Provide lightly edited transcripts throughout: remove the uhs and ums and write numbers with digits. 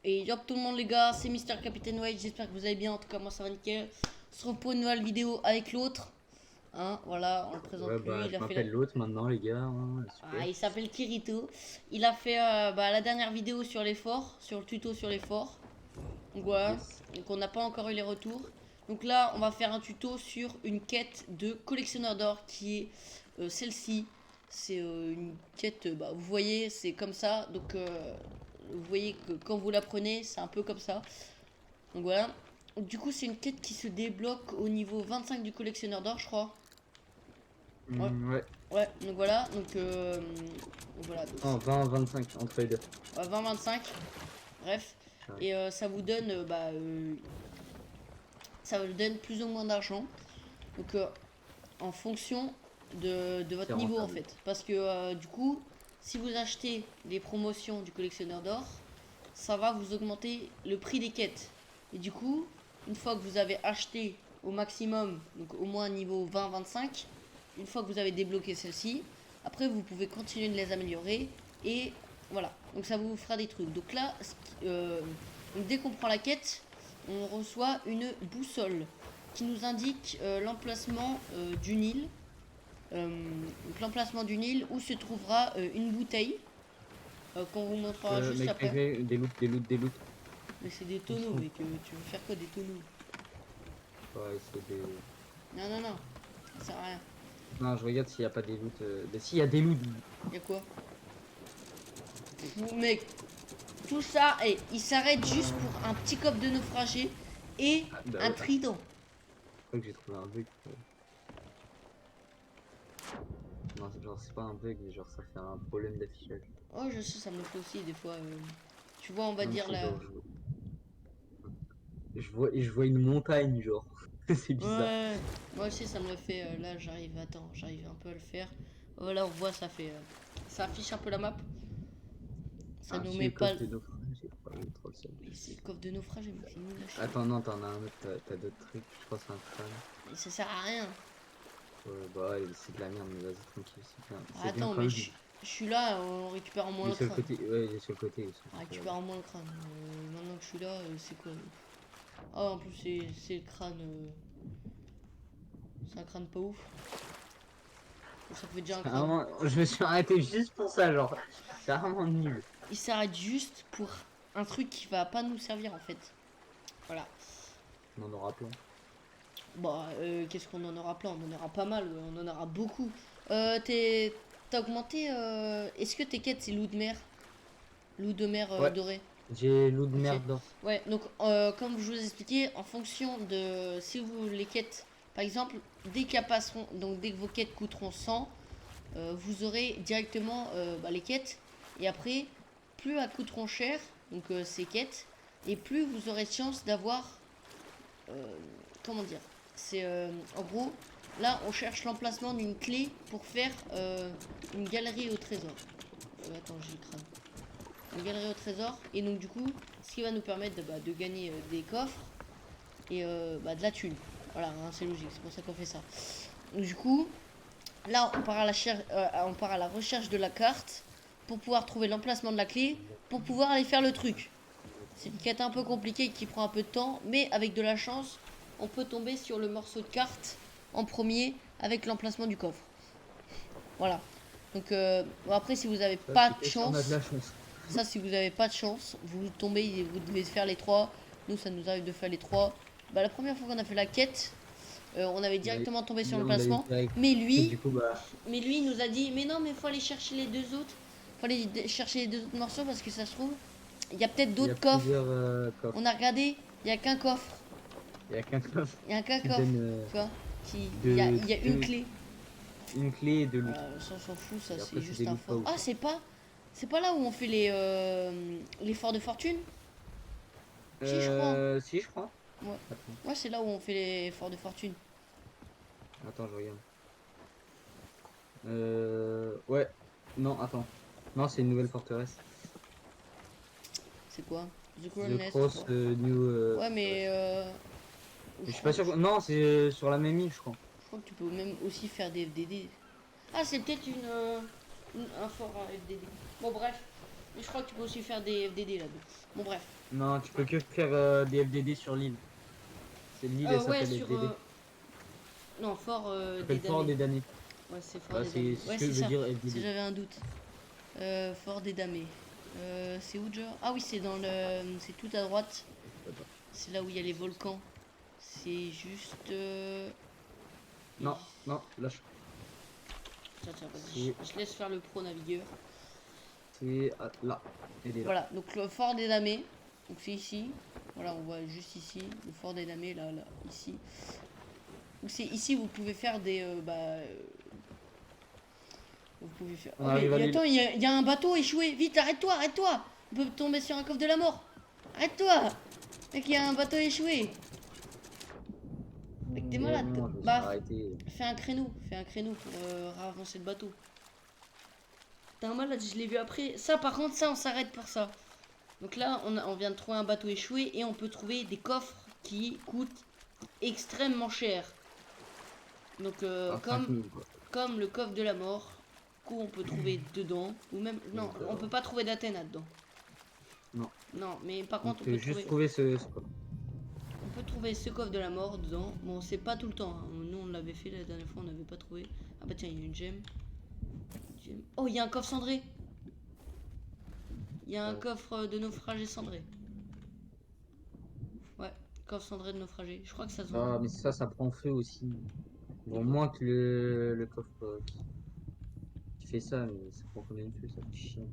Et yop tout le monde les gars, c'est Mister Captain White, j'espère que vous allez bien, en tout cas moi ça va nickel. On se retrouve pour une nouvelle vidéo avec l'autre. Hein, voilà, on le présente Ouais, plus, bah, il je a fait m'appelle l'autre maintenant, les gars. Hein, Ah, super. il s'appelle Kirito. Il a fait la dernière vidéo sur l'effort, sur le tuto sur l'effort. Donc voilà, Yes. donc on n'a pas encore eu les retours. Donc là on va faire un tuto sur une quête de collectionneur d'or qui est celle-ci. C'est une quête, bah, vous voyez, c'est comme ça. Donc vous voyez que quand vous la prenez, c'est un peu comme ça. Donc voilà. Du coup, c'est une quête qui se débloque au niveau 25 du collectionneur d'or, je crois. Ouais, Ouais. ouais, donc voilà. Donc voilà. Donc, Non, 20, 25 entre les deux. 20-25. Bref. Ouais. Et ça vous donne, ça vous donne plus ou moins d'argent. Donc en fonction de C'est votre niveau en rentable. fait. Parce que du coup, si vous achetez les promotions du collectionneur d'or, ça va vous augmenter le prix des quêtes. Et du coup, une fois que vous avez acheté au maximum, donc au moins niveau 20-25, une fois que vous avez débloqué celle-ci, après vous pouvez continuer de les améliorer et voilà. Donc ça vous fera des trucs. Donc là, donc dès qu'on prend la quête, on reçoit une boussole qui nous indique l'emplacement d'une île. Donc l'emplacement d'une île où se trouvera une bouteille qu'on vous montrera juste Mec, après. des loots, des loots, des loots. Mais c'est des Ils tonneaux, sont. mec. Tu veux faire quoi des tonneaux? Ouais, c'est des. Non, non, non. Ça sert à rien. Non, je regarde s'il n'y a pas des loots. S'il y a des loots. Y'a quoi? Mec, tout ça, et il s'arrête juste pour un petit coffre de naufragé et Ah, bah un ouais. trident. Je crois que j'ai trouvé un bug. Non, genre, c'est pas un bug, mais genre, ça fait un problème d'affichage. Oh, je sais, ça me le fait aussi des fois. Tu vois, on va Non, mais dire c'est là. genre, je vois une montagne, genre. C'est bizarre. Ouais, moi aussi ça me le fait. Là, j'arrive, attends, j'arrive un peu à le faire. Voilà, on voit, ça fait. Ça affiche un peu la map. Ça Un nous petit met pas. coffre de naufrage, j'ai pas eu trop le seum. Mais c'est le coffre de naufrage, mec, c'est nul à chier. Attends, non, t'en as un autre, t'as d'autres trucs, je crois que c'est un crâne. Mais ça sert à rien. Ouais, bah ouais, c'est de la merde, mais vas-y, tranquille, c'est bien Attends, mais creusé. je suis là en récupérant moins Il est le sur le crâne. côté, ouais, il est sur le côté, il est sur En le côté là-bas. récupérant moins le crâne. Maintenant que je suis là, c'est quoi? Ah, en plus, c'est le crâne. C'est un crâne pas ouf. Ça fait déjà un crâne. Je me suis arrêté juste pour ça, genre, c'est vraiment nul. Il s'arrête juste pour un truc qui va pas nous servir en fait. Voilà. On en aura plein. Bah, qu'est-ce qu'on en aura plein? On en aura pas mal, ouais, on en aura beaucoup. T'as augmenté. Est-ce que tes quêtes c'est loup de mer? Loup de mer Ouais, doré. j'ai loup de Ok. merde d'or. Ouais, donc comme je vous ai expliqué, en fonction de si vous les quêtes, par exemple, dès qu'elles passeront, donc dès que vos quêtes coûteront 100, vous aurez directement les quêtes. Et après, plus elles coûteront cher, donc ces quêtes, et plus vous aurez de chance d'avoir, comment dire, c'est en gros, là on cherche l'emplacement d'une clé pour faire une galerie au trésor. Attends, j'ai le crâne. Une galerie au trésor, et donc du coup ce qui va nous permettre de gagner des coffres et de la thune. Voilà, hein, c'est logique, c'est pour ça qu'on fait ça. Donc du coup là on part à la recherche de la carte pour pouvoir trouver l'emplacement de la clé pour pouvoir aller faire le truc. C'est une quête un peu compliquée qui prend un peu de temps, mais avec de la chance on peut tomber sur le morceau de carte en premier avec l'emplacement du coffre. Voilà. Donc bon, après si vous avez Ça, pas c'est de question, on a de chance, la chance. ça, si vous n'avez pas de chance, vous tombez et vous devez faire les trois. Nous, ça nous arrive de faire les trois. Bah, la première fois qu'on a fait la quête, on avait directement tombé sur On l'a eu l'emplacement. direct. Mais Et lui, du coup, bah, il nous a dit, mais non, mais faut aller chercher les deux autres. Faut aller chercher les deux autres morceaux parce que ça se trouve, il y a peut-être il y a d'autres coffres. plusieurs coffres. On a regardé, il y a qu'un coffre. Il y a qu'un coffre Il y a qu'un qui coffre. donne Tu vois, deux, il y a une clé. une clé et deux loot. Ça, on s'en fout, ça, Et c'est après, c'est juste des un loots pas fort. ouf. Ah, c'est pas là où on fait les forts de fortune? Si, je crois. Si, je crois. Ouais. Attends, Ouais, c'est là où on fait les forts de fortune. attends, je regarde. Ouais. Non, attends. Non, c'est une nouvelle forteresse. C'est quoi? The The Crown Nest, je Cross crois. New Ouais, mais Fortress. je Mais je suis crois, pas sûr. Non, c'est sur la même île, je crois. je crois que tu peux même aussi faire des FDD. Ah, c'est peut-être un fort à FDD. Bon, bref. Mais je crois que tu peux aussi faire des FDD là-dedans. Bon, bref. Non, tu peux que faire des FDD sur l'île. C'est l'île, elle Ouais, s'appelle sur. FDD. Non, fort Ça des s'appelle Fort damnés. des damnés. Ouais, c'est fort Voilà, des c'est damnés. ce Ouais, que c'est veut ça. dire Si FDD. j'avais un doute. Fort des damnés. C'est où, genre? Ah oui, c'est dans le. C'est tout à droite. C'est là où il y a les volcans. C'est juste. Non, non, lâche. Tiens, vas-y. Je laisse faire le pro navigueur. C'est là. Elle est là. Voilà, donc le fort des damnés. Donc c'est ici. Voilà, on voit juste ici. Le fort des damnés, là, ici. Donc c'est ici, vous pouvez faire des. Vous pouvez faire. On Oh, arrive à mais l'île. attends, il y a un bateau échoué. Vite, arrête-toi, arrête-toi. On peut tomber sur un coffre de la mort. Arrête-toi. Mec, il y a un bateau échoué. Mec, t'es malade. Non, je me suis Bah, arrêté. fais un créneau pour avancer le bateau. T'es un malade, je l'ai vu après. Ça, par contre, ça, on s'arrête pour ça. Donc là, on vient de trouver un bateau échoué et on peut trouver des coffres qui coûtent extrêmement cher. Donc, À 5000 quoi. comme le coffre de la mort, on peut trouver dedans, ou même, non, on peut pas trouver d'Athéna dedans. Non. Non, mais par On contre, peut juste trouver ce coffre. on peut trouver ce coffre de la mort dedans. Bon, c'est pas tout le temps, hein. Nous, on l'avait fait la dernière fois, on n'avait pas trouvé. Ah bah tiens, il y a une gemme. Oh, il y a un coffre cendré. Il y a un coffre de naufragé cendré. Ouais, coffre cendré de naufragé. Je crois que ça se vend. Ah, mais ça prend feu aussi. Bon, moins que le coffre qui fait ça, mais ça prend combien de feu, ça fait chier.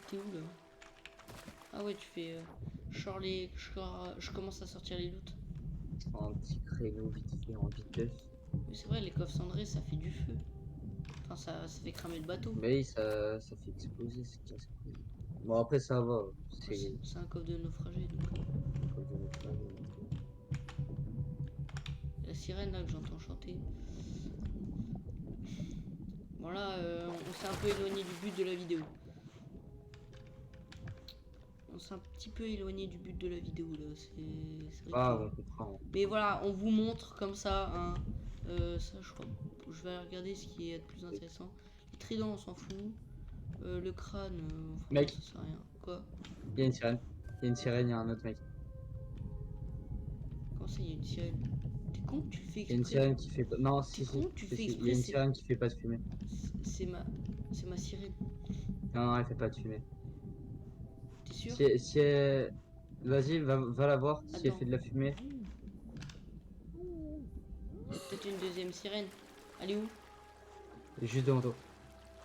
T'es où là? Ah ouais, tu fais. Je commence à sortir les loots. Un petit créneau vite fait en vitesse. Mais c'est vrai, les coffres cendrés, ça fait du feu. Enfin, ça fait cramer le bateau. Mais ça fait exploser, c'est casse. Bon, après, ça va. C'est un coffre de naufragé. Donc, la sirène là que j'entends chanter. Voilà, on s'est un peu éloigné du but de la vidéo. On s'est un petit peu éloigné du but de la vidéo là. C'est vrai Ah, que... on comprend. Mais voilà, on vous montre comme ça. Hein, ça, je crois. Je vais regarder ce qui est le plus intéressant. Les tridents, on s'en fout. Le crâne, Mec. ça sert à rien. Quoi? Il y a une sirène. Il y a une sirène, il y a un autre mec. Comment ça, il y a une sirène? T'es con que tu le fais Il y a une exprès? sirène qui fait pas. Non, si, Con, si. tu Si, fais si. Il y a exprès, une sirène qui fait pas de fumée. c'est ma sirène. Non, non, elle fait pas de fumée. T'es sûr? Si elle. Vas-y, va la voir. Si elle Attends. fait de la fumée. Il y a peut-être une deuxième sirène. Elle est où? Elle est juste devant toi.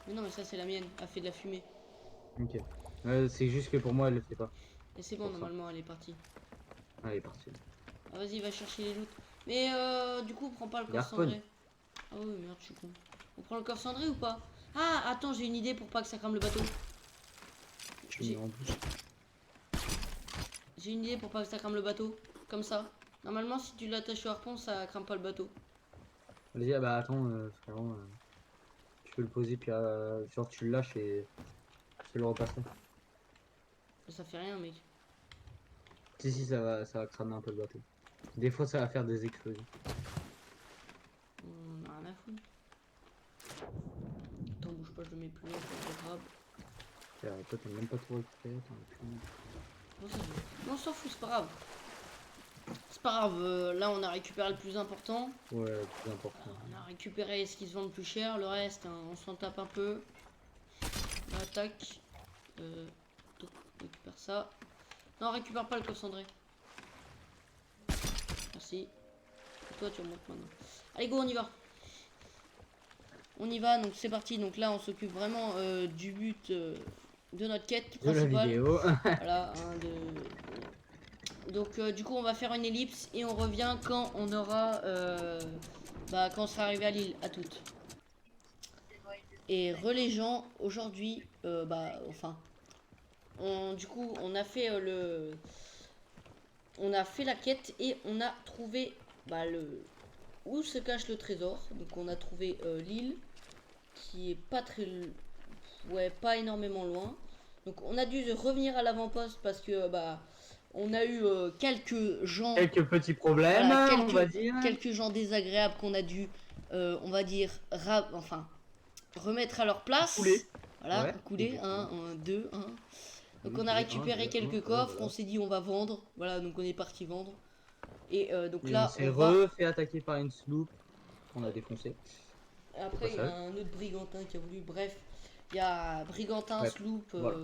Mais non, mais ça, c'est la mienne. Elle fait de la fumée. Ok. C'est juste que pour moi, elle le fait pas. Et c'est bon, Pour ça. normalement, elle est partie. Ah, elle est partie. Ah, vas-y, va chercher les loots. Mais du coup, on prend pas le coffre Garpon. cendré. Ah oui, merde, je suis con. On prend le coffre cendré ou pas? Ah, attends, j'ai une idée pour pas que ça crame le bateau. Je mets en bouche. J'ai une idée pour pas que ça crame le bateau. Comme ça. Normalement, si tu l'attaches au harpon, ça crame pas le bateau. Vas-y, ah bah attends, frérot. Tu peux le poser, puis genre tu le lâches et tu le repasses. Ça fait rien, mec. Si, ça va cramer un peu le bateau. Des fois, ça va faire des explosions. On a rien à foutre. Attends, bouge pas, je le mets plus loin pour le grab. Toi, t'as même pas tout récupéré. Non, on s'en fout, c'est pas grave. C'est pas grave, là on a récupéré le plus important. Ouais, le plus important. On a récupéré ce qui se vend le plus cher, le reste, hein, on s'en tape un peu. On attaque. On récupère ça. Non, on récupère pas le coffre cendré. Merci. Et toi, tu remontes maintenant. Allez, go, on y va. On y va, donc c'est parti. Donc là, on s'occupe vraiment du but de notre quête De la principale. vidéo. Voilà, donc du coup, on va faire une ellipse et on revient quand on aura, quand on sera arrivé à l'île, à toutes. Et les gens, aujourd'hui, du coup, on a fait on a fait la quête et on a trouvé où se cache le trésor. Donc on a trouvé l'île qui est pas très, pas énormément loin. Donc on a dû revenir à l'avant-poste parce que on a eu quelques gens, Quelques petits problèmes, voilà, on va dire. quelques gens désagréables qu'on a dû, on va dire, remettre à leur place. Couler. Voilà, Ouais, couler, un, exactement. 2, 1. Donc on a Un, récupéré deux, quelques voilà, coffres, on voilà. s'est dit on va vendre. Voilà, donc on est parti vendre. Et donc Et on là, s'est on va. refait attaquer par une sloop qu'on a défoncé au Après, il y a passage. un autre brigantin qui a voulu. Bref, il y a brigantin, Bref, sloop. voilà.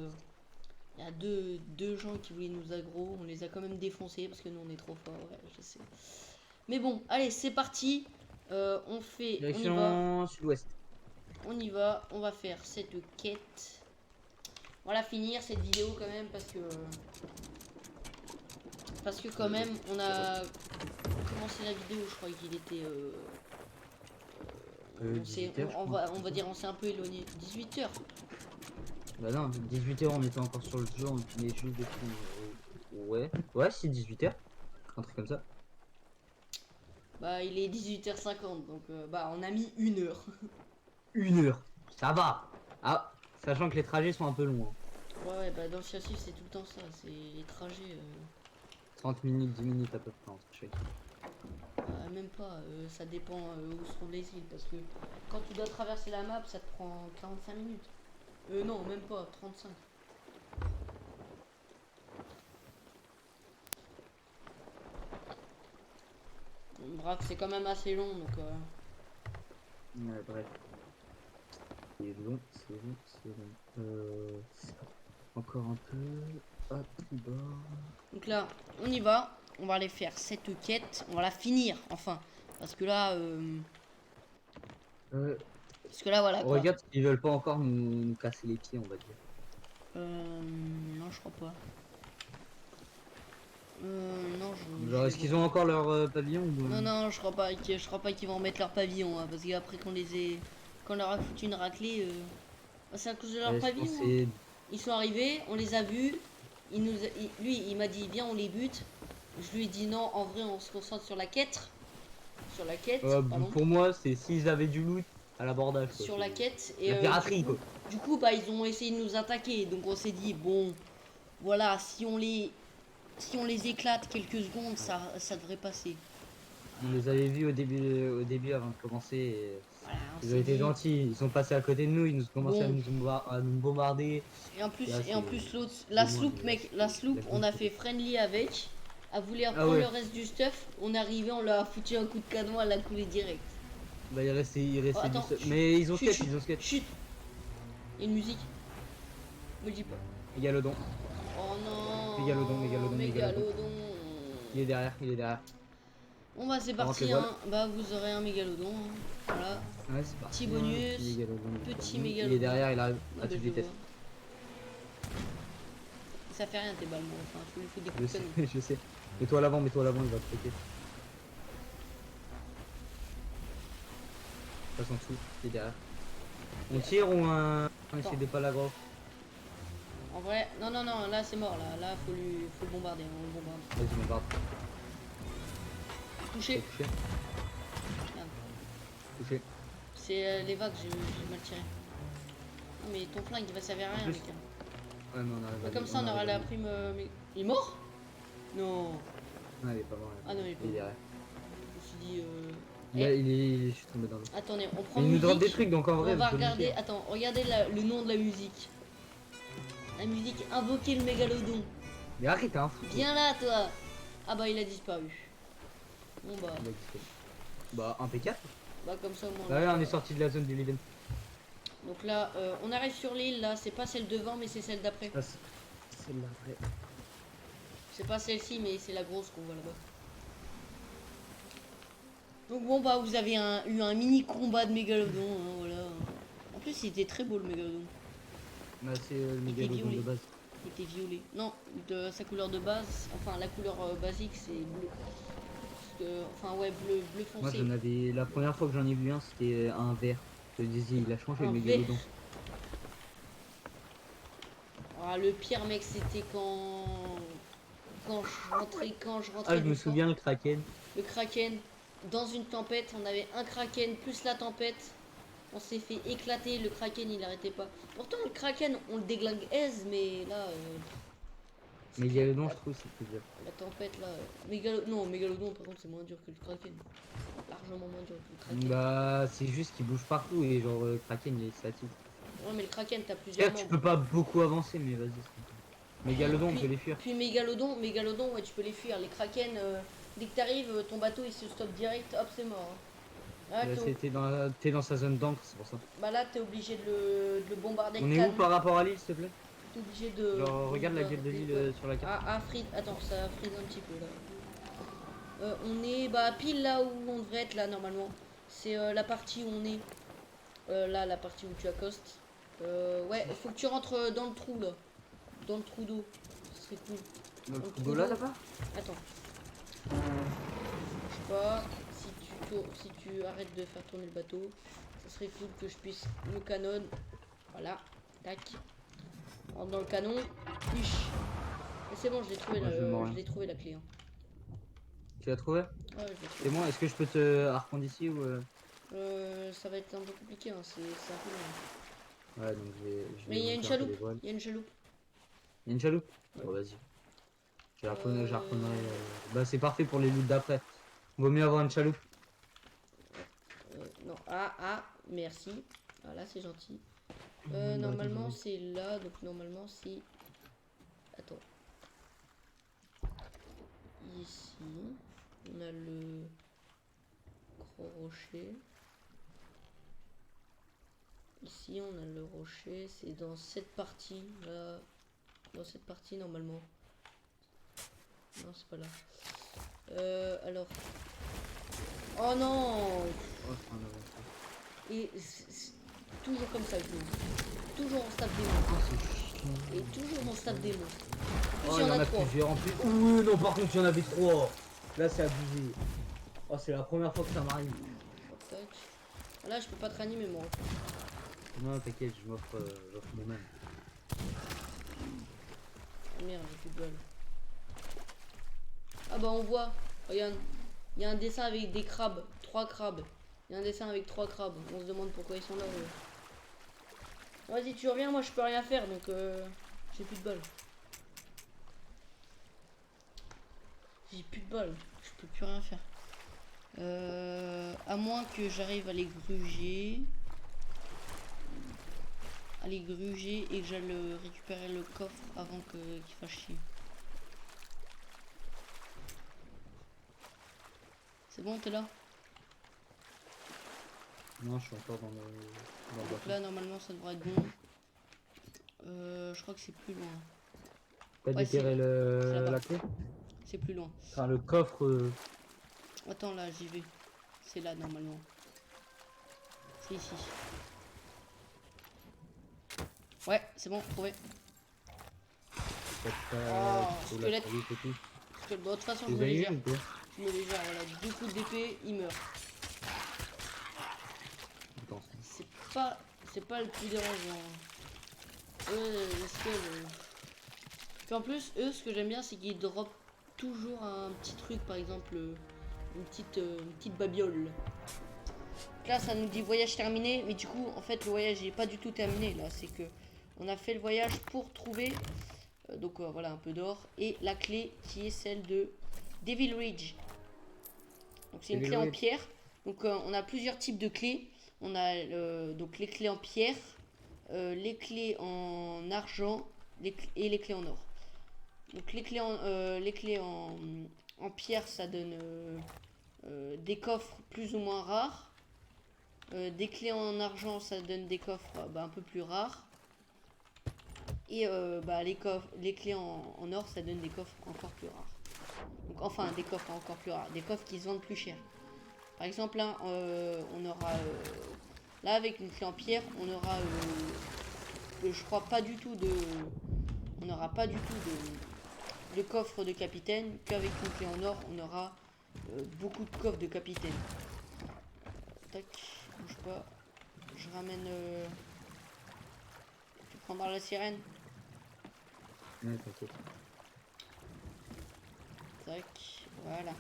Il y a deux gens qui voulaient nous aggro. On les a quand même défoncés parce que nous on est trop forts. Ouais, je sais. Mais bon, allez, c'est parti. On y va. Direction sud-ouest. On y va. On va faire cette quête. On va la finir cette vidéo quand même parce que quand même on a commencé la vidéo. Je crois qu'il était. On va dire on s'est un peu éloigné. 18 h. Bah non, 18h on était encore sur le jeu, on venait juste de finir. Ouais, ouais, si 18h, un truc comme ça. Bah il est 18h50 donc bah on a mis 1 heure. 1 heure, ça va. Ah, sachant que les trajets sont un peu longs. Ouais, bah dans le châssis c'est tout le temps ça. C'est les trajets. 30 minutes, 10 minutes à peu près entre chaque. Même pas, ça dépend où se trouvent les îles parce que quand tu dois traverser la map ça te prend 45 minutes. Non, même pas, 35. Bref, c'est quand même assez long donc. Ouais, bref. C'est long, c'est long, c'est long. Encore un peu. Hop, bas. Donc là, on y va. On va aller faire cette quête. On va la finir, enfin. Parce que là, Euh, voilà on quoi. regarde s'ils veulent pas encore nous casser les pieds, on va dire. Non, je crois pas. Non, Genre, je est-ce les qu'ils vois ont pas. encore leur pavillon ou... Non, non, je crois pas qu'ils vont mettre leur pavillon, hein, parce qu'après qu'on les ait, qu'on leur a foutu une raclée, bah, c'est à cause de leur Je pavillon. pense que Hein. c'est... Ils sont arrivés, on les a vus, lui, il m'a dit viens, on les bute. Je lui ai dit non, en vrai, on se concentre sur la quête, pardon, Pour moi, c'est s'ils avaient du loot à l'abordage, quoi. sur la quête, et La piraterie, quoi. du coup, bah, ils ont essayé de nous attaquer, donc on s'est dit bon, voilà, si on les éclate quelques secondes, ça devrait passer. On les avait vus au début avant de commencer. Et Voilà, on ils ont s'est été dit gentils. Ils sont passés à côté de nous. Ils nous ont commencé bon. à nous bombarder. Et en plus l'autre, la Excusez-moi, sloop, mais là, mec, la sloop, la on a bouffe. fait friendly avec. Elle voulait Ah reprendre le ouais. reste du stuff. On est arrivé, on leur a foutu un coup de canon, elle a coulé direct. Bah, il Oh, restait du attends, seul. chut, Mais ils ont chut, skate, chut, ils ont skate. chut. Il y a une musique. Me dis pas. Mégalodon. Oh non. Mégalodon, mégalodon, mégalodon. Mégalodon. Il est derrière, il est derrière. Bon bah c'est On rentre les parti, voiles. hein. Bah vous aurez un mégalodon. Hein. Voilà. Ouais, c'est parti. Petit bonus. Mégalodon, Petit mégalodon. Il mégalodon. est derrière, il arrive Non, à bah, toute je le vitesse. vois. Ça fait rien tes balles, moi. Enfin, je lui fais des Je coups de sais, canon. je sais. Mets-toi à l'avant, il va te péter. Passe en dessous, il est derrière. On tire ou on essaie de pas l'aggro? En vrai, non, non, non, là c'est mort. Là faut le bombarder. On le bombarde. Vas-y, on part. Touché. Touché. Merde. Touché. C'est les vagues, j'ai mal tiré. Non, mais ton flingue il va servir à rien, Juste. mec. Ouais, mais on arrive Bah, à comme ça, on aura arrive à la prime. Mais... Il est mort? Non. Non, il est pas mort. Ah non, il est pas mort. derrière. Je me suis dit. Je suis tombé dans l'eau. Attendez, on prend Il nous drop des musique. trucs, donc en vrai, On va vous pouvez regarder. niquer. Attends, regardez le nom de la musique. La musique Invoquer le mégalodon. Mais arrête, hein. Viens là, toi. Ah bah, il a disparu. Bon bah, Il a disparu. Bah, impeccable. bah comme ça, moi. Bah, ouais, on est sorti de la zone du Liden. Donc là, on arrive sur l'île. Là, c'est pas celle devant, mais c'est celle d'après. Celle-là, après. C'est pas celle-ci, mais c'est la grosse qu'on voit là-bas. Donc bon bah vous avez eu un mini combat de mégalodon, hein, voilà. En plus il était très beau le mégalodon. Bah, c'est le Il était mégalodon violet. de base. Il était violet. Non, de sa couleur de base, enfin la couleur basique c'est bleu. Parce que, enfin ouais bleu Moi, foncé. la première fois que j'en ai vu un, c'était un vert. Je te disais, il a changé Un le vert. mégalodon. Ah, le pire mec c'était quand je rentrais Ah, je du me fort. souviens, le Kraken. Le kraken dans une tempête, on avait un kraken plus la tempête. On s'est fait éclater, le kraken il arrêtait pas. Pourtant le kraken on le déglingue aise, mais là Mégalodon, je trouve, c'est plus dur. La tempête là. Non, Mégalodon par contre c'est moins dur que le Kraken. Largement moins dur que le Kraken. Bah, c'est juste qu'il bouge partout et genre, Kraken, il est statique. Ouais, mais le Kraken t'as plusieurs Certes, tu membres. peux pas beaucoup avancer, mais vas-y. Mégalodon, on peut les fuir. Puis Mégalodon, ouais, tu peux les fuir. Les Kraken, dès que t'arrives, ton bateau il se stoppe direct, hop, c'est mort. Hein. Là, T'es dans sa zone d'encre, c'est pour ça. bah là, t'es obligé de le bombarder On avec est où canne. par rapport à l'île, s'il te plaît? T'es obligé de. Genre, regarde la gueule de l'île ouais. sur la carte. Freeze. Attends, ça freeze un petit peu là. On est bah, pile là où on devrait être là normalement. C'est la partie où on est. Là, la partie où tu accostes. Ouais, faut que tu rentres dans le trou là. Dans le trou d'eau. Ce serait cool. Dans le Dans trou d'eau là-bas? Attends. Je sais pas. Si tu arrêtes de faire tourner le bateau, ça serait cool que je puisse le canon. Voilà. Tac. Rentre dans le canon. Fiche. Et c'est bon, je l'ai trouvé, je l'ai trouvé la clé. Hein. Tu l'as trouvé? Ouais, je l'ai trouvé. C'est bon, est-ce que je peux te arpon d'ici ou Ça va être un peu compliqué, hein. C'est un peu long. Ouais, donc je Mais vais il y a une monter un peu chaloupe. les voiles. Il y a une chaloupe. Il y a une chaloupe? Ouais. Bon, vas-y. J'harponnerai. Bah, c'est parfait pour les loots d'après. Vaut mieux avoir une chaloupe. Non. Merci. Voilà, c'est gentil. Bah, Normalement, c'est là. Donc, normalement, c'est. Attends. Ici, on a le gros rocher. Ici, on a le rocher. C'est dans cette partie là. Dans cette partie, normalement. Non, c'est pas là. Alors. Oh non! Oh, c'est un avancé. Et c'est toujours comme ça, je joue. Toujours en stade démo. Oh, c'est chiant. Et toujours en stade démo. En plus, Oh, il y en a trois. plusieurs en plus. Oui, non, par contre, il y en avait trois. Là, c'est abusé. Oh, c'est la première fois que ça m'arrive. Tac. Là, je peux pas te réanimer, moi. Non, t'inquiète, j'offre moi-même. Oh, merde, j'ai plus de balles. Ah bah, on voit. Regarde. Il y a un dessin avec des crabes. 3 crabes. Il y a un dessin avec 3 crabes. On se demande pourquoi ils sont là. Vas-y, tu reviens. Moi, je peux rien faire. Donc, j'ai plus de balles. J'ai plus de balles. Je peux plus rien faire. À moins que j'arrive à les gruger. Et que j'aille récupérer le coffre avant qu'il fasse chier. C'est bon, t'es là? Non, je suis encore dans le Donc là, normalement, ça devrait être bon. Je crois que c'est plus loin. T'as Ouais, déterré là-bas. la clé? C'est plus loin. Enfin, le coffre. Attends, là, j'y vais. C'est là, normalement. C'est ici. Ouais, c'est bon, trouvé. Squelette. De toute façon, je me les gère. Je me les gère, voilà. 2 coups d'épée, il meurt. C'est pas le plus dérangeant. Les squelettes. Puis en plus, eux, ce que j'aime bien, c'est qu'ils dropent toujours un petit truc, par exemple, une petite babiole. Là, ça nous dit voyage terminé, mais du coup, en fait, le voyage n'est pas du tout terminé. Là, c'est que on a fait le voyage pour trouver, donc voilà, un peu d'or et la clé qui est celle de Devil Ridge. Donc c'est une clé en pierre. Donc on a plusieurs types de clés. On a donc les clés en pierre, les clés en argent et les clés en or. Donc les clés en pierre, ça donne des coffres plus ou moins rares. Des clés en argent, ça donne des coffres un peu plus rares. Et les clés en or, ça donne des coffres encore plus rares. Donc enfin, des coffres encore plus rares. Des coffres qui se vendent plus cher. Par exemple, là, on aura... là, avec une clé en pierre, on aura... je crois pas du tout de... On n'aura pas du tout de coffre de capitaine. Qu'avec une clé en or, on aura beaucoup de coffres de capitaine. Tac, bouge pas. Je ramène... Tu prendras la sirène. Ouais, t'inquiète. Tac, voilà.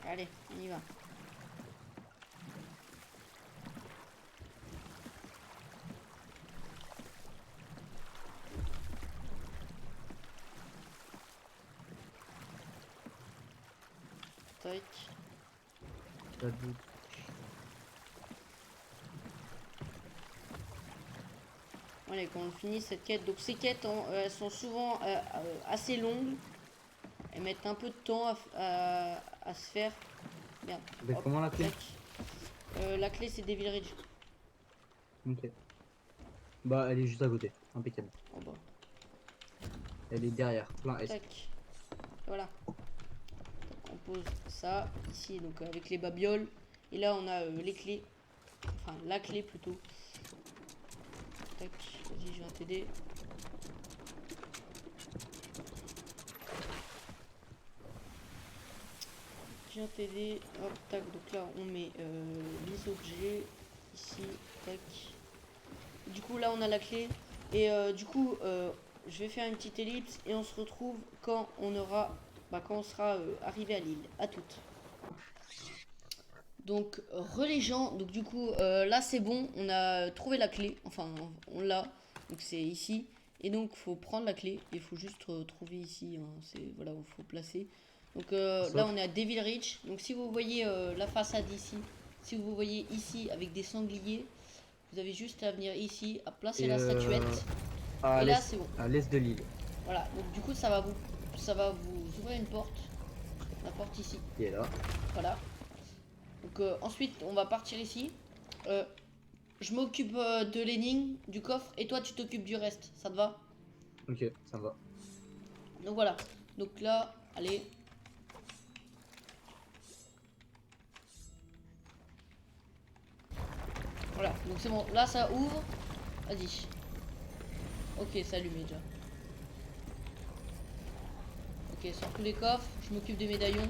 Allez, on y va. Tac. Pas de doute. Allez, quand on finit cette quête. Donc ces quêtes, elles sont souvent assez longues. Elles mettent un peu de temps à se faire. Merde. Mais Hop, comment la clé? tac. La clé, c'est Devil Ridge. Ok. Bah, elle est juste à côté. Impeccable. En bas. Elle est derrière. Plein S. Tac. Voilà. On pose ça ici, donc avec les babioles. Et là, on a les clés. Enfin, la clé plutôt. Tac. Vas-y, je viens t'aider. Je viens t'aider. Hop, tac. Donc là, on met les objets ici. Tac. Du coup, là, on a la clé. Et du coup, je vais faire une petite ellipse et on se retrouve quand on aura, quand on sera arrivé à l'île. À toutes. Donc, les gens. Donc, du coup, là, c'est bon. On a trouvé la clé. Enfin, on l'a. Donc, c'est ici. Et donc, faut prendre la clé. Il faut juste trouver ici. Hein. C'est voilà, il faut placer. Donc, là, on est à Devil Ridge. Donc, si vous voyez la façade ici, si vous voyez ici avec des sangliers, vous avez juste à venir ici, à placer Et la statuette. à Et là, l'est, c'est bon. à l'est de l'île. Voilà. Donc, du coup, ça va vous ouvrir une porte. La porte ici. Qui est là. Voilà. Donc ensuite, on va partir ici. Euh, je m'occupe de l'énigme, du coffre, et toi, tu t'occupes du reste. Ça te va? Ok, ça va. Donc voilà. Donc là, allez. Voilà. Donc c'est bon. Là, ça ouvre. Vas-y. Ok, ça allume déjà. Ok, sors tous les coffres. Je m'occupe des médaillons.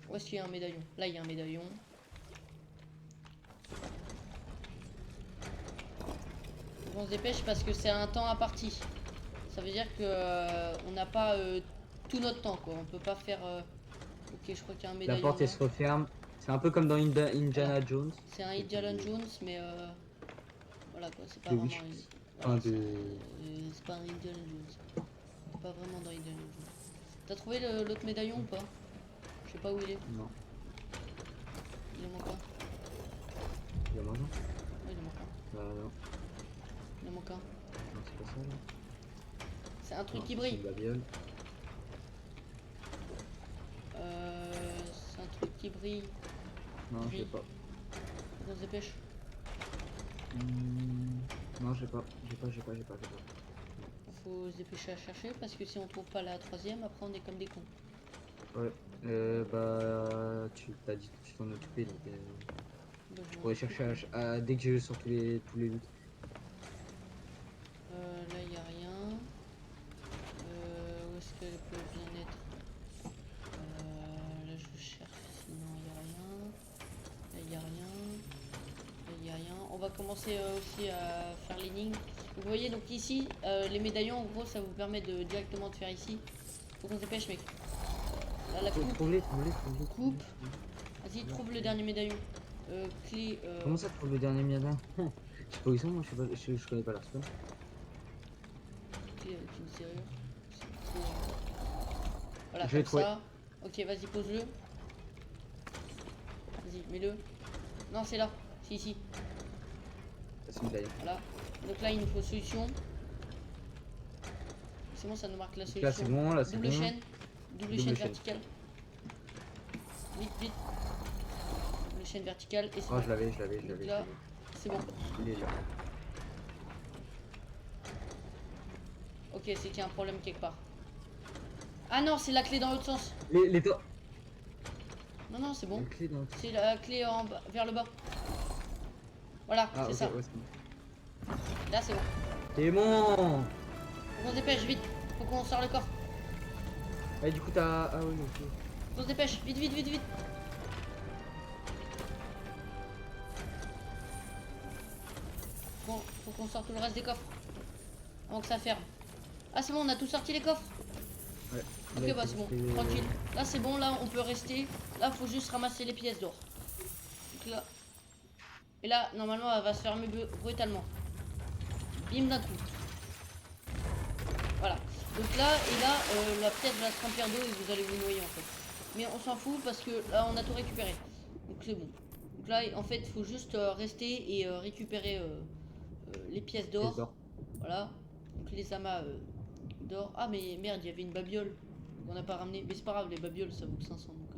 Où est-ce qu'il y a un médaillon? Là, il y a un médaillon. On se dépêche parce que c'est un temps à partie. Ça veut dire que on n'a pas tout notre temps, quoi. On peut pas faire. Ok, je crois qu'il y a un La médaillon porte là. elle se referme. C'est un peu comme dans Indiana Voilà. Jones. C'est un Indiana Jones, mais voilà quoi, c'est pas De vraiment Wish. un. Enfin, Voilà, de. c'est pas un Indiana Jones. C'est pas vraiment dans Indiana Jones. T'as trouvé l'autre médaillon ou pas? Je sais pas où il est. Non. Il en manque un. Il y a moyen? Ouais, il en manque un. Non. Il en manque un. Non, c'est pas ça là. C'est un truc Non, qui c'est brille. une babiole. C'est un truc qui brille. Non, je Brille. sais pas. Faut qu'on se dépêche. Non, je sais pas. J'ai pas. Faut se dépêcher à chercher parce que si on trouve pas la troisième, après on est comme des cons. Ouais. Tu t'as dit que tu t'en occupais donc. Bah, je Je m'en pourrais occupe. chercher dès que je sors tous les loots. Là, il a rien. Où est-ce qu'elle peut bien être? Là, je cherche. Sinon, il a rien. Là, il a rien. Là, il a rien. On va commencer aussi à faire l'énigme. Vous voyez, donc ici, les médaillons, en gros, ça vous permet de directement de faire ici. Faut qu'on se dépêche, mec. Là, la coupe. Trouve-les. Coupe. Vas-y, trouve le dernier médaillon. Clé. Comment ça trouve le dernier miadin? Je sais pas où ils sont, moi je connais pas leur spawn. Clé avec une serrure. Voilà, Je vais comme trouver. ça. Ok, vas-y, pose-le. Vas-y, mets-le. Non, c'est là. C'est ici. Ça c'est une blague. Voilà. Donc là, il nous faut solution. C'est bon, ça nous marque la Donc solution. là c'est bon, là c'est Double bon. chaîne. Double Double chaîne chaîne. verticale. Vite, vite. Double chaîne verticale. Et c'est Oh bon. je l'avais. Donc là, c'est bon. Il est là. Ok, c'est qu'il y a un problème quelque part. Ah non, c'est la clé dans l'autre sens. Les toits. Non, non, c'est bon. La clé dans le... C'est la clé en bas, vers le bas. Voilà, Ah c'est ok, ça. ouais c'est bon. Là, c'est bon. C'est bon. Faut qu'on se dépêche, vite. Faut qu'on sort le coffre. Ah du coup t'as... Ah oui ok. Faut qu'on se dépêche, vite, vite, vite, vite. Bon, faut qu'on sorte tout le reste des coffres. Avant que ça ferme. Ah, c'est bon, on a tout sorti les coffres. Ouais. Ok, bah c'est bon, tranquille. Là, c'est bon, là, on peut rester. Là, faut juste ramasser les pièces d'or. Donc là. Et là, normalement, elle va se fermer brutalement. Bim d'un coup. Voilà. Donc là, et là, la pièce va se remplir d'eau et vous allez vous noyer en fait. Mais on s'en fout parce que là, on a tout récupéré. Donc c'est bon. Donc là, en fait, il faut juste rester et récupérer les pièces Pièce d'or. d'or. Voilà. Donc les amas d'or. Ah mais merde, il y avait une babiole qu'on n'a pas ramené. Mais c'est pas grave, les babioles ça vaut que 500 donc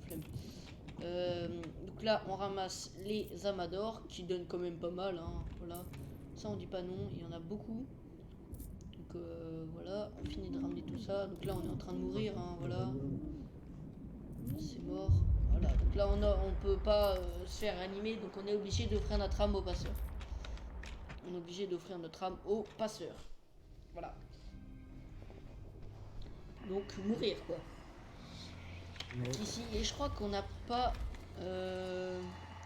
flemme. Donc là on ramasse les amas d'or qui donnent quand même pas mal. Hein, voilà. Ça on dit pas non, il y en a beaucoup. Donc voilà, on finit de ramener tout ça. Donc là on est en train de mourir. Hein, voilà. C'est mort. Voilà. Donc là on peut pas se faire animer. Donc on est obligé d'offrir notre âme au passeur. On est obligé d'offrir notre âme au passeur. Voilà. Donc mourir quoi. Ouais. Ici, et je crois qu'on n'a pas...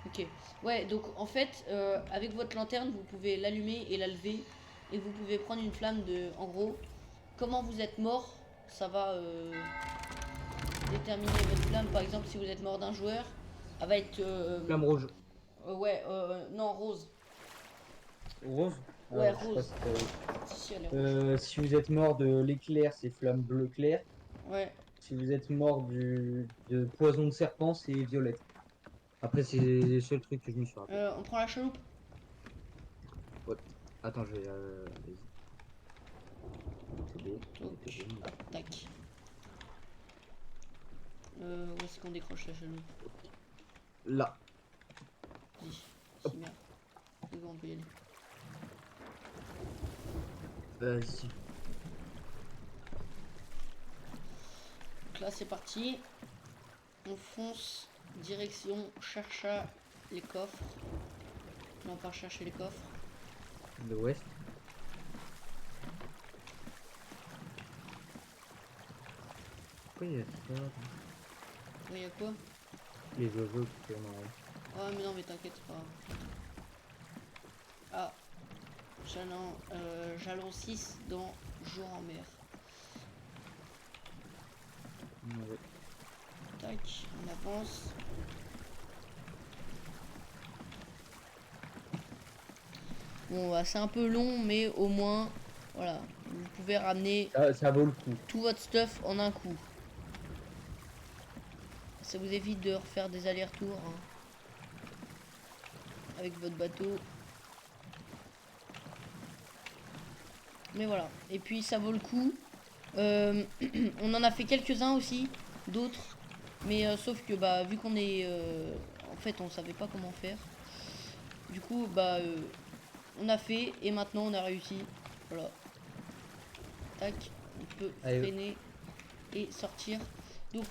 Ok. Ouais, donc en fait, avec votre lanterne, vous pouvez l'allumer et la lever. Et vous pouvez prendre une flamme de... En gros, comment vous êtes mort, ça va déterminer votre flamme. Par exemple, si vous êtes mort d'un joueur, elle va être... Flamme rouge. Ouais, non, rose. Rose? Ouais, Je sais pas rose. si Si, elle est rouge. si vous êtes mort de l'éclair, c'est flamme bleu clair. Ouais. Si vous êtes mort de poison de serpent, c'est violette. Après, c'est le seul truc que je me suis rappelé. On prend la chaloupe. Ouais. Attends, je vais. Vas-y. TB, Donc, TB. tac. Où est-ce qu'on décroche la chaloupe? Là. Dis. Si, merde. C'est bon, on peut y aller. Vas-y. Donc là c'est parti. On fonce direction chercher les coffres. Non pas chercher les coffres. L'ouest. Pourquoi il y a ça? Oui y'a quoi? Les oiseaux qui tournent en rond. Ah mais non mais t'inquiète c'est pas grave. Ah jalon 6 dans jour en mer. Ouais. Tac, on avance. Bon bah c'est un peu long mais au moins voilà, vous pouvez ramener Ça vaut le coup. tout votre stuff en un coup. Ça vous évite de refaire des allers-retours hein, avec votre bateau. Mais voilà, et puis ça vaut le coup. On en a fait quelques-uns aussi, d'autres. Mais sauf que bah vu qu'on est... en fait on savait pas comment faire. Du coup bah on a fait et maintenant on a réussi. Voilà. Tac, on peut Allez. freiner et sortir. Donc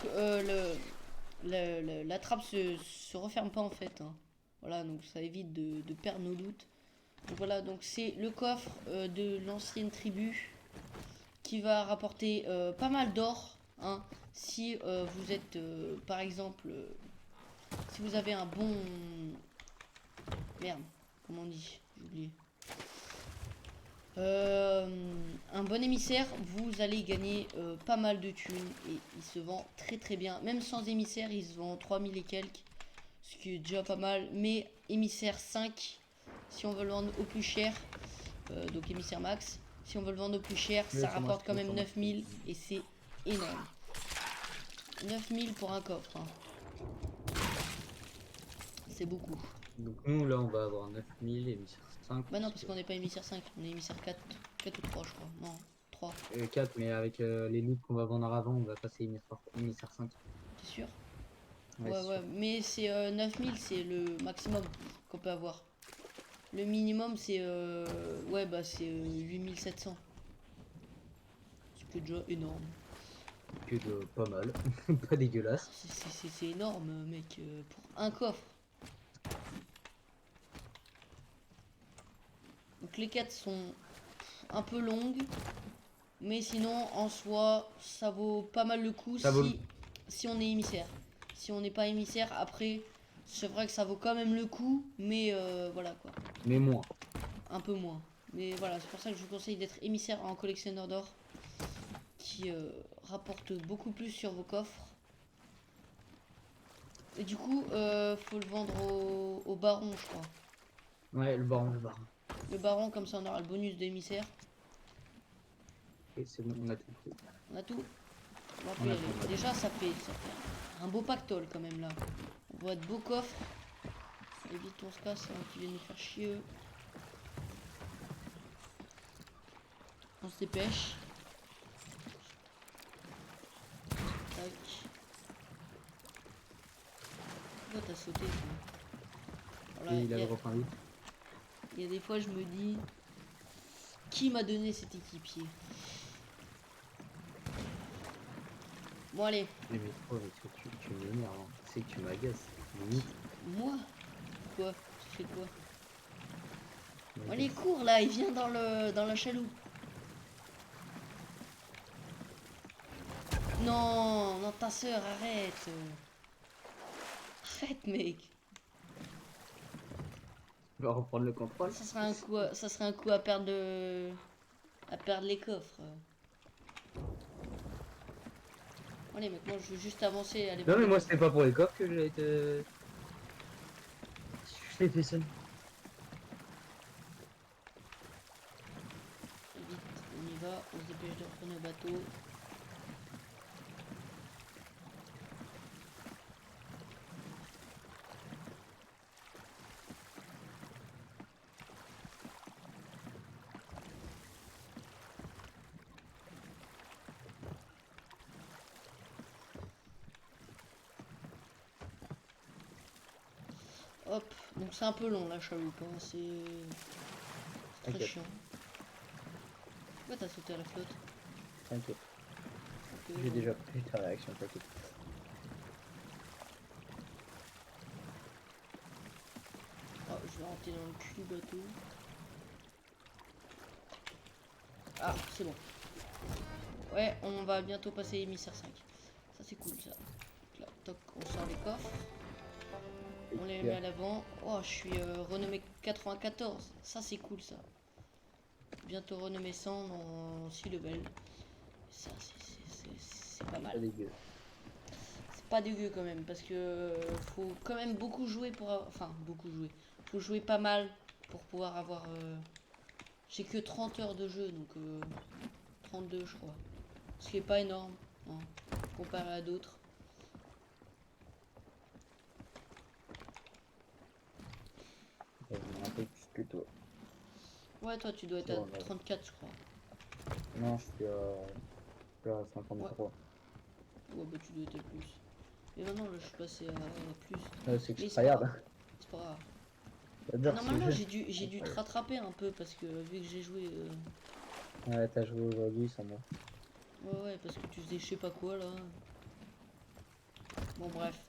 la trappe se referme pas en fait. Hein. Voilà, donc ça évite de perdre nos doutes. Donc voilà, donc c'est le coffre de l'ancienne tribu qui va rapporter pas mal d'or. Hein, si vous êtes, par exemple, si vous avez un bon... Merde, comment on dit? J'ai oublié. Un bon émissaire, vous allez gagner pas mal de thunes et il se vend très très bien. Même sans émissaire, il se vend 3000 et quelques, ce qui est déjà pas mal. Mais émissaire 5, si on veut le vendre au plus cher, donc émissaire max, si on veut le vendre au plus cher, ça rapporte quand même 9000 et c'est énorme. 9000 pour un coffre, hein. C'est beaucoup. Donc nous là on va avoir 9000 et 5. Bah non, parce qu'on n'est pas émissaire 5, on est émissaire 4, 4 ou 3 je crois. Non, 3, 4 mais avec les loots qu'on va vendre avant on va passer émissaire 5. t'es sûr? Ouais, Ouais, c'est ouais, sûr. mais c'est 9000, c'est le maximum qu'on peut avoir. Le minimum, c'est ouais, bah c'est 8700. Ce qui est déjà énorme. Que de pas mal, pas dégueulasse. C'est énorme, mec, pour un coffre. Donc les quêtes sont un peu longues, mais sinon, en soi, ça vaut pas mal le coup Ça vaut si on est émissaire. Si on n'est pas émissaire, après, c'est vrai que ça vaut quand même le coup, mais voilà quoi. Mais moins. Un peu moins. Mais voilà, c'est pour ça que je vous conseille d'être émissaire en collectionneur d'or, qui rapporte beaucoup plus sur vos coffres. Et du coup, faut le vendre au baron, je crois. Ouais, le baron, le baron. Le baron, comme ça on aura le bonus d'émissaire. Et c'est bon, on a tout pris. On a tout. On va On a y aller. tout. Déjà, ça fait un beau pactole quand même là. On voit de beaux coffres. Et vite, on se casse avant qu'ils viennent nous faire chier. Eux. On se dépêche. Tac. Pourquoi t'as sauté toi? Voilà, Et il a le reprend vite. il y a des fois, je me dis, qui m'a donné cet équipier? Bon, allez, Mais toi, tu m'énerves, hein. C'est que tu m'agaces. Limite. moi? Quoi? Tu fais quoi? tu Bon, allez, m'agaces. cours là, il vient dans la chaloupe. Non, non, ta soeur, arrête. Arrête, mec. On va reprendre le contrôle. Ça serait un coup à perdre les coffres. Allez, maintenant, je veux juste avancer. Aller Non, voir mais les moi, coffres. c'était pas pour les coffres que j'ai été. Je l'ai fait seul. Vite, on y va, on se dépêche de reprendre le bateau. Hop, donc c'est un peu long la chaloupe, hein. C'est très T'inquiète. chiant. Pourquoi t'as sauté à la flotte? T'inquiète. Ok, J'ai bon. déjà pris ta réaction, t'inquiète. Ah, je vais rentrer dans le cul du bateau. Ah, c'est bon. Ouais, on va bientôt passer émissaire 5. Ça c'est cool ça. Là, toc, on sort les coffres. On les met à l'avant. Oh, je suis renommé 94. Ça c'est cool ça. Bientôt renommé 100 dans 6 levels. Ça c'est pas Pas mal. dégueu. C'est pas dégueu quand même parce que faut quand même beaucoup jouer pour enfin beaucoup jouer. Faut jouer pas mal pour pouvoir avoir j'ai que 30 heures de jeu donc 32 je crois. Ce qui est pas énorme hein, comparé à d'autres. Je me rappelle plus que toi. Ouais, toi tu dois être Ouais, à 34 je crois. Non, je suis à 53. Ouais bah tu dois être à plus. Et maintenant là je suis passé à plus. C'est que Mais je c'est pas tryhard. grave. C'est pas grave. J'adore ce Normalement jeu. j'ai dû te rattraper un peu parce que vu que j'ai joué Ouais, t'as joué aujourd'hui sans moi. ouais parce que tu faisais je sais pas quoi là. Bon bref.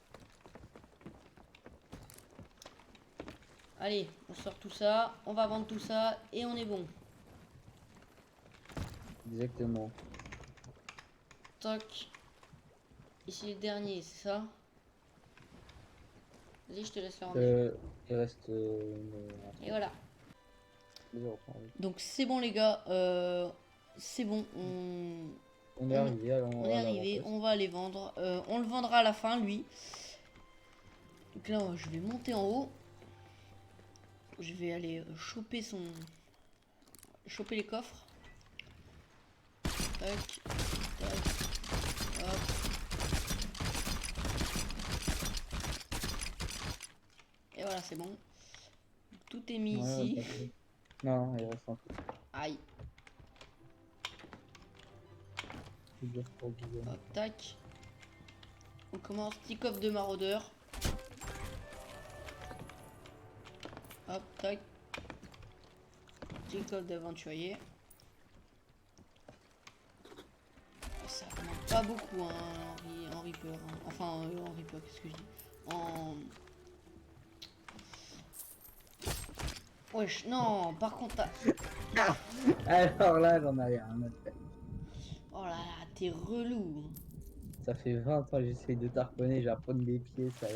Allez, on sort tout ça, on va vendre tout ça et on est bon. Exactement. Toc. Ici le dernier, c'est ça? Vas-y, je te laisse le rendez-vous. Il reste Et voilà. 0. Donc c'est bon les gars, c'est bon, On est arrivé à on est arrivé, on va aller vendre. On le vendra à la fin lui. Donc là je vais monter en haut. Je vais aller choper les coffres. Tac, tac, hop. Et voilà, c'est bon. Tout est mis ici. Non, il reste un peu. Aïe. Hop, tac. On commence. Petit coffre de maraudeur. Hop, tac. Petit coffre d'aventurier. Ça demande pas beaucoup, hein, en Reaper. Hein. Enfin, en Reaper, qu'est-ce que je dis? En... Wesh, non, par contre, Alors là, j'en avais rien à faire. oh là là, t'es relou. Ça fait 20 ans que j'essaye de t'harponner, j'harponne des pieds, ça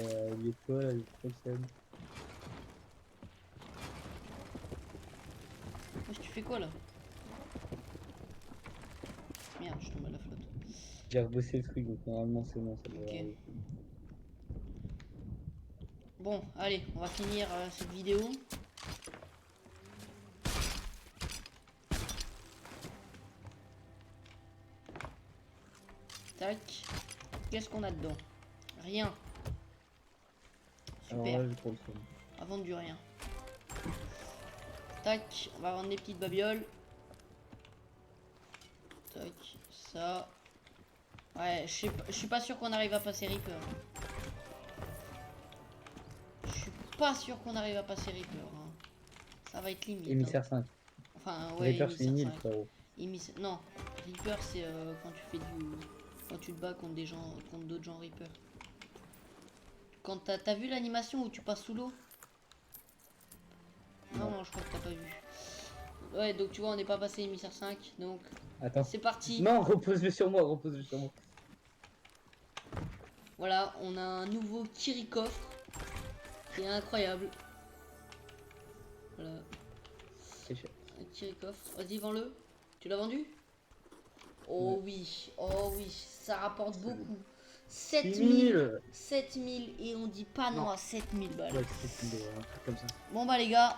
les toi, j'ai trop le seum. Wesh, tu fais quoi là? Merde, je tombe à la flotte. J'ai rebossé le truc, donc normalement c'est bon, ça devrait Ok. arriver. Bon, allez, on va finir cette vidéo. Tac. Qu'est-ce qu'on a dedans? Rien. Alors Super. là, j'ai trop le seum. On va vendre du rien. Tac. On va vendre des petites babioles. Tac. Ça. Ouais, je suis pas sûr qu'on arrive à passer Reaper. Je suis pas sûr qu'on arrive à passer Reaper. Hein. Ça va être limite. Hein. Émissaire 5. Enfin, ouais, Reaper, c'est une émissaire île, 5. frérot. Non, Reaper c'est quand tu fais du. Quand tu te bats contre des gens, contre d'autres gens Reaper. Quand t'as vu l'animation où tu passes sous l'eau? Non, non, je crois que t'as pas vu. Ouais, donc tu vois, on n'est pas passé émissaire 5, donc Attends. c'est parti. Non, repose-le sur moi, repose-le sur moi. Voilà, on a un nouveau Kirikov qui est incroyable. Voilà, C'est cher. un Kirikov. Vas-y, vends-le. Tu l'as vendu? Oh oui, oh oui, ça rapporte beaucoup. 7000 7000 et on dit pas non, Non. à 7000 balles. Ouais, c'est un truc comme ça. Bon bah les gars,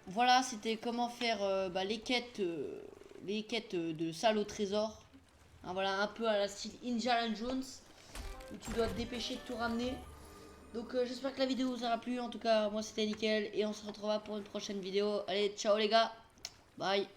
voilà, c'était comment faire les quêtes de salle au trésor. Hein, voilà, un peu à la style Indiana Jones, où tu dois te dépêcher de tout ramener. Donc j'espère que la vidéo vous aura plu. En tout cas, moi c'était nickel et on se retrouvera pour une prochaine vidéo. Allez, ciao les gars, bye.